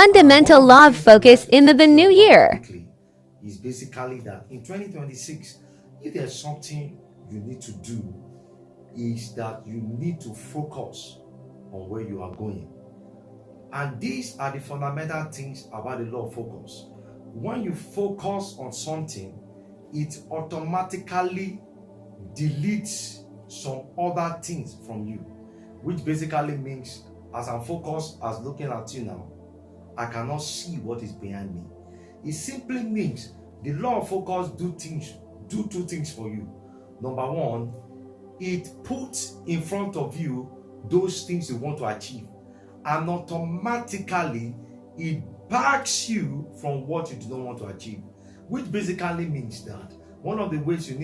fundamental law of focus in the new year. Is basically that in 2026, if there's something you need to do, is that you need to focus on where you are going. And these are the fundamental things about the law of focus. When you focus on something, it automatically deletes some other things from you, which basically means as I'm focused, as looking at you now, I cannot see what is behind me. It simply means the law of focus do two things for you. Number one, it puts in front of you those things you want to achieve, and automatically it backs you from what you do not want to achieve, which basically means that one of the ways you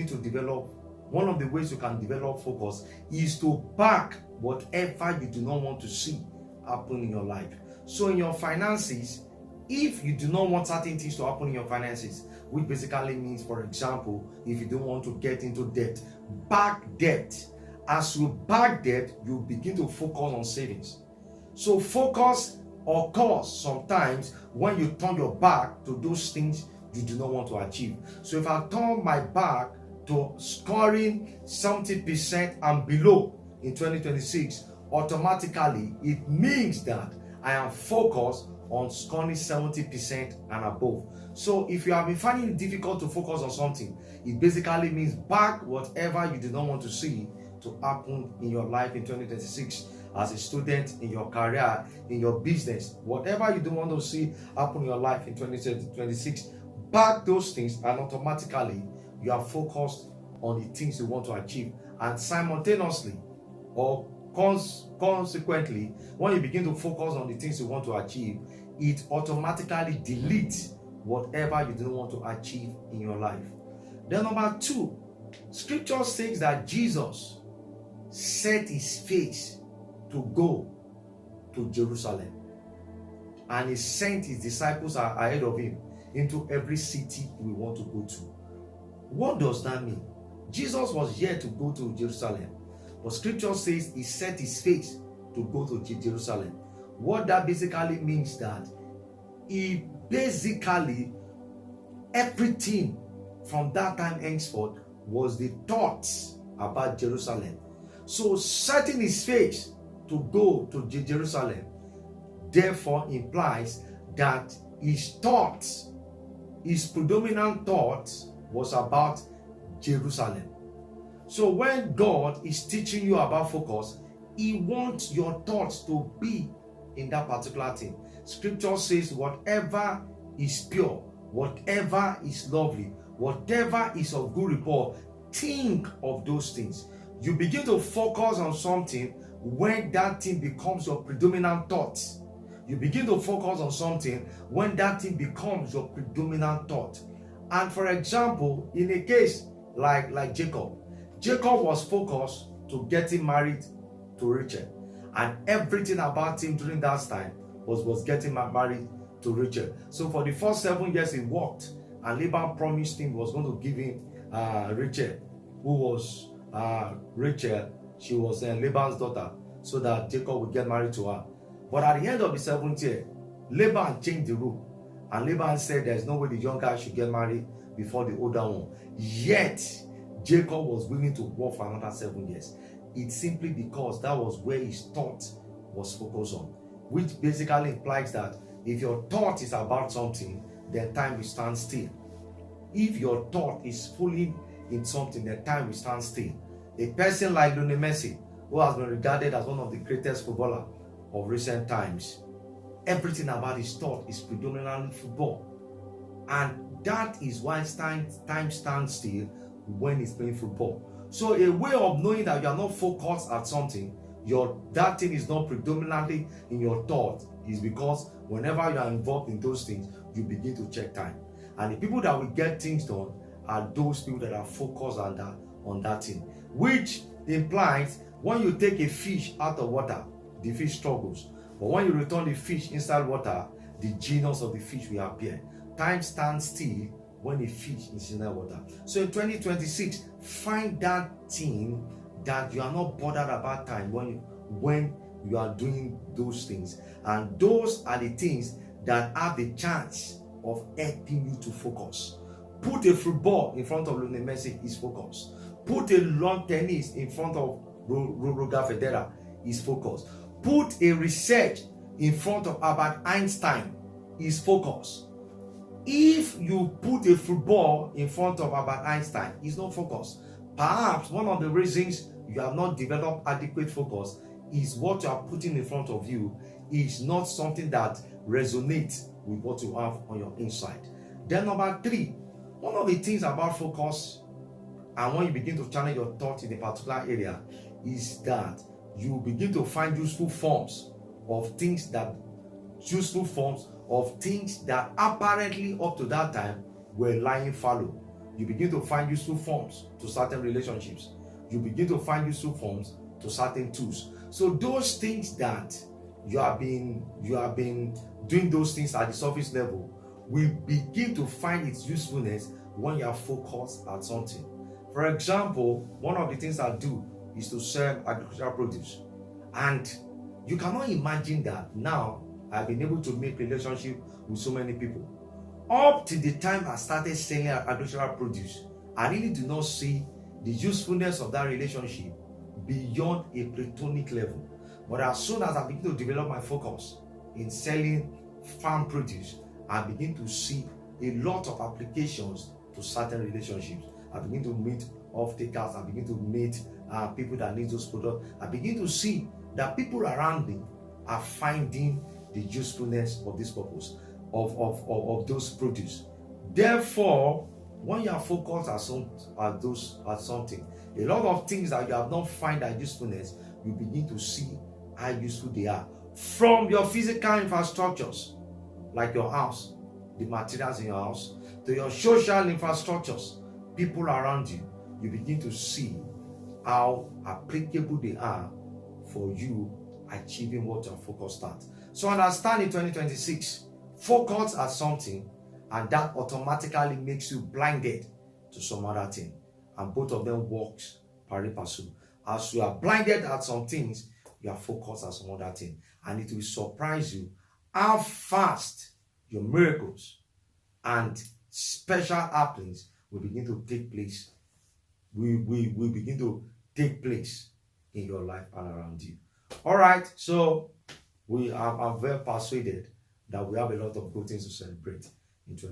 can develop focus is to back whatever you do not want to see happen in your life. So in your finances, if you do not want certain things to happen in your finances, which basically means, for example, if you don't want to get into debt, back debt. As you back debt, you begin to focus on savings. So focus occurs sometimes when you turn your back to those things you do not want to achieve. So if I turn my back to scoring 70% and below in 2026, automatically it means that I am focused on scoring 70% and above. So if you have been finding it difficult to focus on something, it basically means back whatever you do not want to see to happen in your life in 2026. As a student, in your career, in your business, whatever you don't want to see happen in your life in 2026, back those things, and automatically you are focused on the things you want to achieve. And simultaneously or consequently, when you begin to focus on the things you want to achieve, it automatically deletes whatever you don't want to achieve in your life. Then number two, scripture says that Jesus set his face to go to Jerusalem, and he sent his disciples ahead of him into every city we want to go to. What does that mean? Jesus was here to go to Jerusalem, but scripture says he set his face to go to Jerusalem. What that basically means that he basically, everything from that time henceforth was the thoughts about Jerusalem. So setting his face to go to Jerusalem therefore implies that his thoughts, his predominant thoughts was about Jerusalem. So when God is teaching you about focus, he wants your thoughts to be in that particular thing. Scripture says whatever is pure, whatever is lovely, whatever is of good report, think of those things. You begin to focus on something when that thing becomes your predominant thought. You begin to focus on something when that thing becomes your predominant thought. And for example, in a case like Jacob was focused to getting married to Rachel, and everything about him during that time was getting married to Rachel. So for the first 7 years he worked, and Laban promised him was going to give him Rachel, who was Rachel. She was Laban's daughter, so that Jacob would get married to her. But at the end of the 7th year, Laban changed the rule, and Laban said there's no way the young guy should get married before the older one. Yet Jacob was willing to work for another 7 years. It's simply because that was where his thought was focused on, which basically implies that if your thought is about something, then time will stand still. If your thought is fully in something, then time will stand still. A person like Lionel Messi, who has been regarded as one of the greatest footballers of recent times, everything about his thought is predominantly football. And that is why time stands still when he's playing football. So a way of knowing that you are not focused at something, that thing is not predominantly in your thought, is because whenever you are involved in those things, you begin to check time. And the people that will get things done are those people that are focused on that thing, which implies when you take a fish out of water, the fish struggles. But when you return the fish inside water, the genius of the fish will appear. Time stands still when a fish is in that water. So in 2026, find that thing that you are not bothered about time when you are doing those things. And those are the things that have the chance of helping you to focus. Put a football in front of Lionel Messi, is focus. Put a lawn tennis in front of Roger Federer, is focus. Put a research in front of Albert Einstein, is focus. If you put a football in front of Albert Einstein, it's not focus. Perhaps one of the reasons you have not developed adequate focus is what you are putting in front of you is not something that resonates with what you have on your inside. Then number 3, one of the things about focus, and when you begin to challenge your thoughts in a particular area, is that you begin to find useful forms of things that apparently up to that time were lying fallow. You begin to find useful forms to certain relationships. You begin to find useful forms to certain tools. So those things that you have been doing those things at the surface level will begin to find its usefulness when you are focused at something. For example, one of the things I do is to sell agricultural produce, and you cannot imagine that now I've been able to make relationship with so many people. Up to the time I started selling agricultural produce, I really do not see the usefulness of that relationship beyond a platonic level. But as soon as I begin to develop my focus in selling farm produce, I begin to see a lot of applications to certain relationships. I begin to meet off-takers. I begin to meet people that need those products. I begin to see that people around me are finding the usefulness of this purpose, of those produce. Therefore, when you are focused at something, a lot of things that you have not find that usefulness, you begin to see how useful they are. From your physical infrastructures, like your house, the materials in your house, to your social infrastructures, people around you, you begin to see how applicable they are for you achieving what you're focused at. So understand in 2026, focus at something, and that automatically makes you blinded to some other thing. And both of them works pari passu. As you are blinded at some things, you are focused on some other thing. And it will surprise you how fast your miracles and special happenings will begin to take place. We begin to take place in your life and around you. All right, so I'm very persuaded that we have a lot of good things to celebrate in 2020.